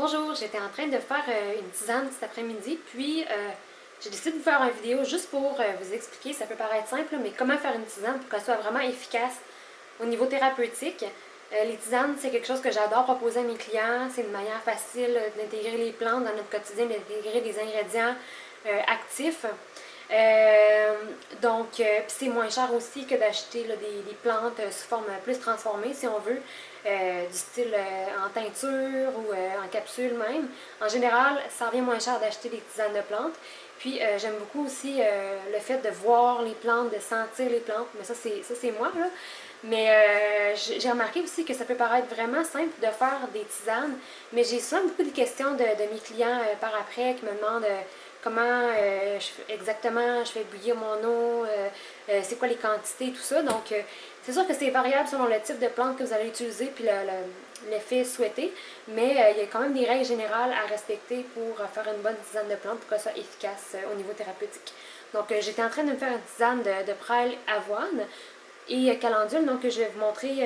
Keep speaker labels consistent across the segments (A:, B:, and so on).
A: Bonjour, j'étais en train de faire une tisane cet après-midi, puis j'ai décidé de vous faire une vidéo juste pour vous expliquer, ça peut paraître simple, mais comment faire une tisane pour qu'elle soit vraiment efficace au niveau thérapeutique. Les tisanes, c'est quelque chose que j'adore proposer à mes clients, c'est une manière facile d'intégrer les plantes dans notre quotidien, d'intégrer des ingrédients actifs. Donc, c'est moins cher aussi que d'acheter des plantes sous forme plus transformée, si on veut, du style en teinture ou en capsule même. En général, ça revient moins cher d'acheter des tisanes de plantes. Puis, j'aime beaucoup aussi le fait de voir les plantes, de sentir les plantes, mais ça, c'est moi, là. Mais j'ai remarqué aussi que ça peut paraître vraiment simple de faire des tisanes, mais j'ai souvent beaucoup de questions de mes clients par après qui me demandent comment exactement je fais bouillir mon eau, c'est quoi les quantités, tout ça. Donc, c'est sûr que c'est variable selon le type de plante que vous allez utiliser puis l'effet souhaité, mais il y a quand même des règles générales à respecter pour faire une bonne tisane de plantes pour qu'elle soit efficace au niveau thérapeutique. Donc, j'étais en train de me faire une tisane de prêle avoine et calendule, donc je vais vous montrer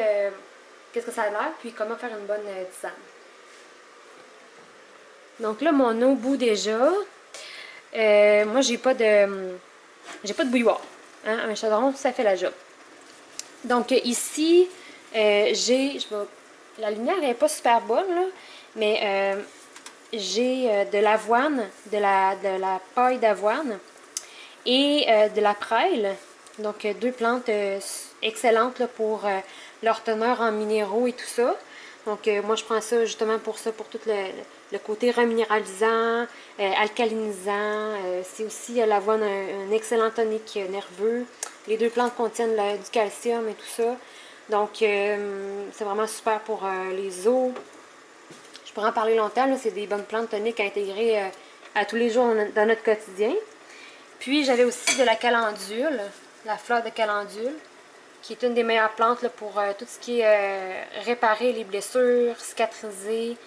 A: qu'est-ce que ça a l'air, puis comment faire une bonne tisane. Donc là, mon eau bout déjà. Moi, j'ai pas de bouilloire. Hein? Un chaudron, ça fait la job. Donc ici, la lumière n'est pas super bonne, là, mais j'ai de l'avoine, de la paille d'avoine et de la prêle. Donc deux plantes excellentes là, pour leur teneur en minéraux et tout ça. Donc moi je prends ça justement pour ça, pour tout le côté reminéralisant, alcalinisant. C'est aussi l'avoine un excellent tonique nerveux. Les deux plantes contiennent du calcium et tout ça. Donc c'est vraiment super pour les os. Je pourrais en parler longtemps, c'est des bonnes plantes toniques à intégrer à tous les jours dans notre quotidien. Puis j'avais aussi de la calendule, la fleur de calendule, qui est une des meilleures plantes là, pour tout ce qui est réparer les blessures, cicatriser.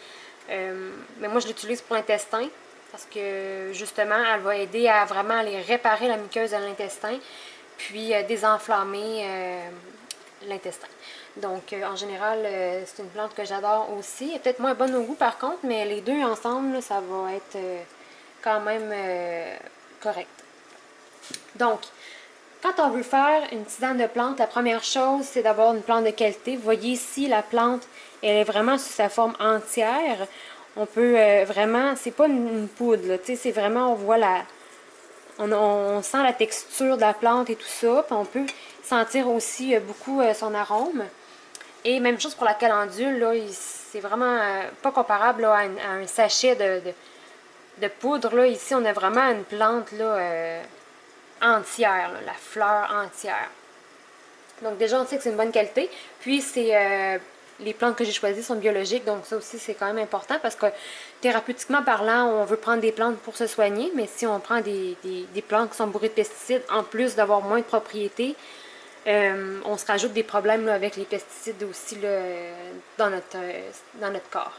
A: Mais moi, je l'utilise pour l'intestin parce que justement, elle va aider à vraiment aller réparer la muqueuse de l'intestin, puis désenflammer l'intestin. Donc, en général, c'est une plante que j'adore aussi. Elle est peut-être moins bonne au goût par contre, mais les deux ensemble, là, ça va être quand même correct. Donc, quand on veut faire une tisane de plante, la première chose, c'est d'avoir une plante de qualité. Vous voyez ici, la plante, elle est vraiment sous sa forme entière. On peut vraiment, c'est pas une poudre, c'est vraiment, on voit on sent la texture de la plante et tout ça. Puis on peut sentir aussi beaucoup son arôme. Et même chose pour la calendule, là, c'est vraiment pas comparable là, à un sachet de poudre. Là. Ici, on a vraiment une plante là, entière, là, la fleur entière. Donc déjà, on sait que c'est une bonne qualité. Puis, les plantes que j'ai choisies sont biologiques, donc ça aussi, c'est quand même important parce que thérapeutiquement parlant, on veut prendre des plantes pour se soigner, mais si on prend des plantes qui sont bourrées de pesticides, en plus d'avoir moins de propriétés, on se rajoute des problèmes là, avec les pesticides aussi là, dans notre corps.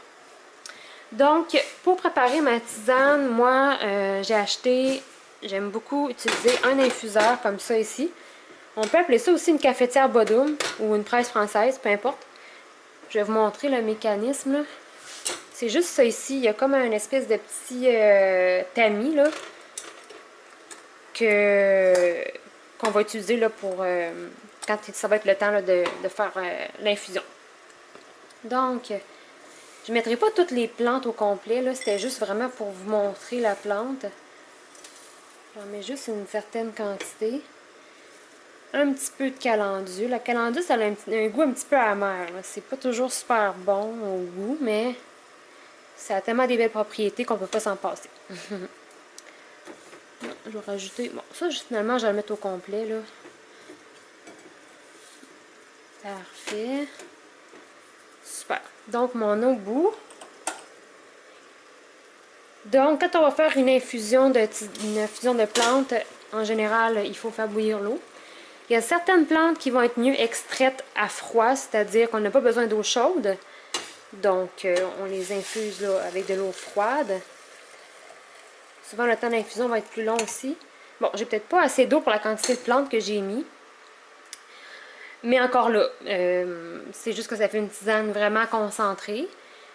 A: Donc, pour préparer ma tisane, moi, j'aime beaucoup utiliser un infuseur comme ça ici. On peut appeler ça aussi une cafetière Bodum ou une presse française, peu importe. Je vais vous montrer le mécanisme. C'est juste ça ici. Il y a comme un espèce de petit tamis là, qu'on va utiliser là, pour quand ça va être le temps là, de faire l'infusion. Donc, je ne mettrai pas toutes les plantes au complet. C'était juste vraiment pour vous montrer la plante. J'en mets juste une certaine quantité. Un petit peu de calendule. La calendule, ça a un goût un petit peu amer. C'est pas toujours super bon au goût, mais ça a tellement des belles propriétés qu'on peut pas s'en passer. Je vais rajouter... Bon, ça, finalement, je vais le mettre au complet, là. Parfait. Super. Donc, mon eau bout. Donc, quand on va faire une infusion de plantes, en général, il faut faire bouillir l'eau. Il y a certaines plantes qui vont être mieux extraites à froid, c'est-à-dire qu'on n'a pas besoin d'eau chaude. Donc, on les infuse là, avec de l'eau froide. Souvent, le temps d'infusion va être plus long aussi. Bon, j'ai peut-être pas assez d'eau pour la quantité de plantes que j'ai mis. Mais encore là, c'est juste que ça fait une tisane vraiment concentrée.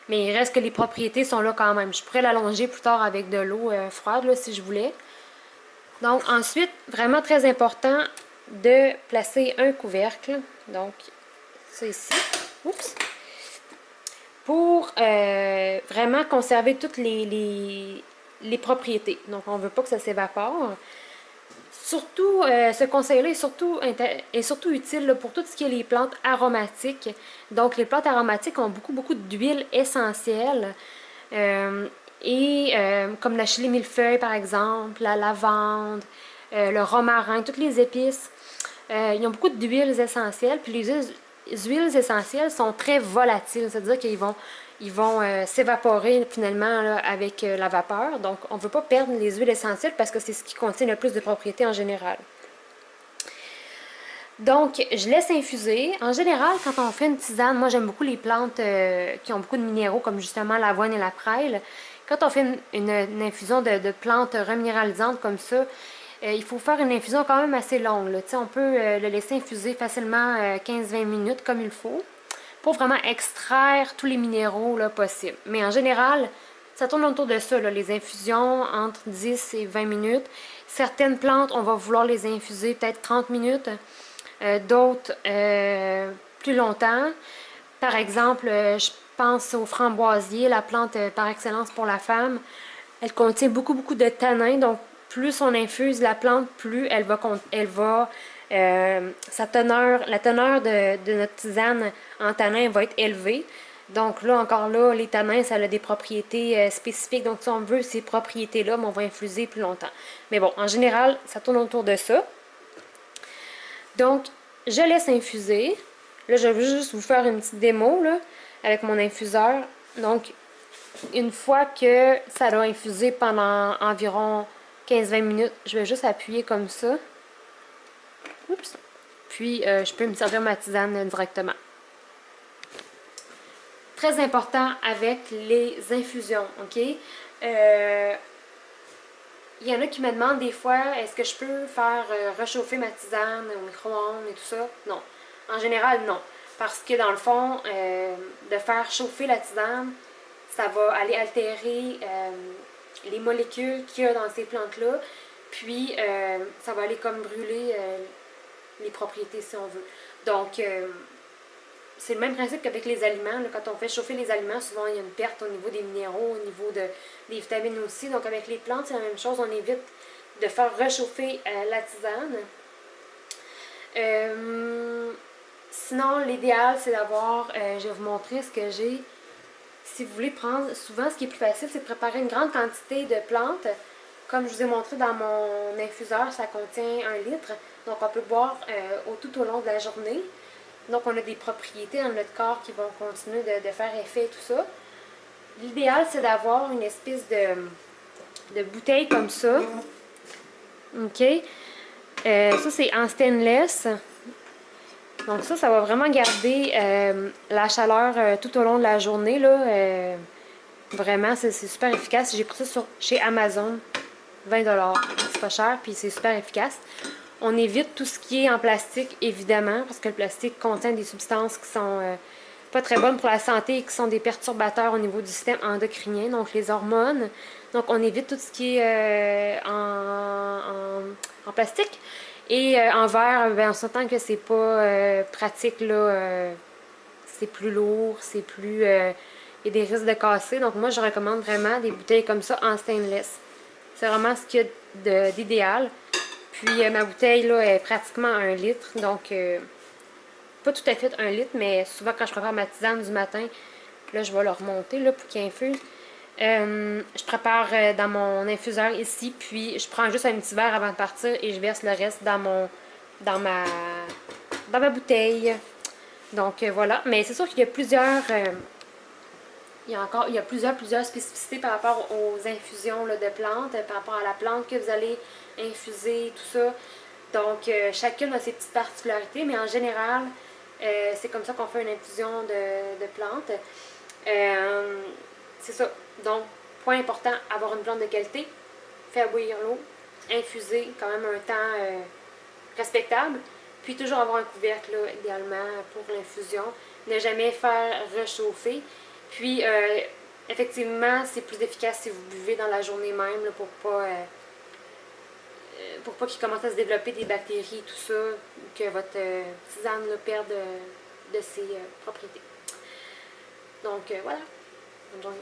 A: Mais il reste que les propriétés sont là quand même. Je pourrais l'allonger plus tard avec de l'eau froide là, si je voulais. Donc ensuite, vraiment très important de placer un couvercle. Donc ça ici. Oups. Pour vraiment conserver toutes les propriétés. Donc on ne veut pas que ça s'évapore. Surtout, ce conseil-là est surtout utile là, pour tout ce qui est les plantes aromatiques. Donc, les plantes aromatiques ont beaucoup d'huile essentielle. Euh, comme la chili millefeuille, par exemple, la lavande, le romarin, toutes les épices, ils ont beaucoup d'huiles essentielles. Puis les huiles essentielles sont très volatiles, c'est-à-dire ils vont s'évaporer finalement là, avec la vapeur. Donc, on ne veut pas perdre les huiles essentielles parce que c'est ce qui contient le plus de propriétés en général. Donc, je laisse infuser. En général, quand on fait une tisane, moi j'aime beaucoup les plantes qui ont beaucoup de minéraux, comme justement l'avoine et la prêle. Quand on fait une infusion de plantes reminéralisantes comme ça, il faut faire une infusion quand même assez longue. Là. On peut le laisser infuser facilement 15-20 minutes comme il faut pour vraiment extraire tous les minéraux là, possibles. Mais en général, ça tourne autour de ça, là, les infusions entre 10 et 20 minutes. Certaines plantes, on va vouloir les infuser peut-être 30 minutes, d'autres plus longtemps. Par exemple, je pense au framboisier, la plante par excellence pour la femme. Elle contient beaucoup de tanins, donc plus on infuse la plante, plus elle va la teneur de notre tisane en tanins va être élevée. Donc là, encore là, les tanins, ça a des propriétés spécifiques. Donc si on veut ces propriétés-là, on va infuser plus longtemps. Mais bon, en général, ça tourne autour de ça. Donc, je laisse infuser. Là, je vais juste vous faire une petite démo là, avec mon infuseur. Donc, une fois que ça a infusé pendant environ 15-20 minutes, je vais juste appuyer comme ça. Oups. Puis, je peux me servir ma tisane directement. Très important avec les infusions, OK? Il y en a qui me demandent des fois, est-ce que je peux faire réchauffer ma tisane au micro-ondes et tout ça? Non. En général, non. Parce que dans le fond, de faire chauffer la tisane, ça va aller altérer les molécules qu'il y a dans ces plantes-là. Puis, ça va aller comme brûler les propriétés, si on veut. Donc, c'est le même principe qu'avec les aliments. Là, quand on fait chauffer les aliments, souvent il y a une perte au niveau des minéraux, au niveau des vitamines aussi. Donc avec les plantes, c'est la même chose. On évite de faire réchauffer la tisane. Sinon, l'idéal, c'est d'avoir, je vais vous montrer ce que j'ai. Si vous voulez prendre, souvent ce qui est plus facile, c'est de préparer une grande quantité de plantes. Comme je vous ai montré dans mon infuseur, ça contient 1 litre. Donc on peut boire tout au long de la journée. Donc, on a des propriétés dans notre corps qui vont continuer de faire effet et tout ça. L'idéal, c'est d'avoir une espèce de bouteille comme ça. OK? Ça, c'est en stainless. Donc ça va vraiment garder la chaleur tout au long de la journée. Là. Vraiment, c'est super efficace. J'ai pris ça chez Amazon. 20 $. C'est pas cher, puis c'est super efficace. On évite tout ce qui est en plastique, évidemment, parce que le plastique contient des substances qui sont pas très bonnes pour la santé et qui sont des perturbateurs au niveau du système endocrinien, donc les hormones. Donc, on évite tout ce qui est en plastique. Et en verre, ben, on s'entend que c'est pas pratique, là. C'est plus lourd, c'est plus... il y a des risques de casser. Donc, moi, je recommande vraiment des bouteilles comme ça en stainless. C'est vraiment ce qu'il y a d'idéal. Puis ma bouteille là est pratiquement 1 litre, donc pas tout à fait 1 litre, mais souvent quand je prépare ma tisane du matin, là je vais le remonter là, pour qu'il infuse. Je prépare dans mon infuseur ici, puis je prends juste un petit verre avant de partir et je verse le reste dans ma bouteille. Donc voilà, mais c'est sûr qu'il y a plusieurs... il y a plusieurs spécificités par rapport aux infusions là, de plantes, par rapport à la plante que vous allez infuser, tout ça. Donc, chacune a ses petites particularités, mais en général, c'est comme ça qu'on fait une infusion de plantes. C'est ça. Donc, point important, avoir une plante de qualité, faire bouillir l'eau, infuser quand même un temps respectable, puis toujours avoir un couvercle, là, idéalement, pour l'infusion. Ne jamais faire réchauffer. Puis, effectivement, c'est plus efficace si vous buvez dans la journée même là, pour pas qu'il commence à se développer des bactéries et tout ça, ou que votre tisane là, perde de ses propriétés. Donc, voilà. Bonne journée.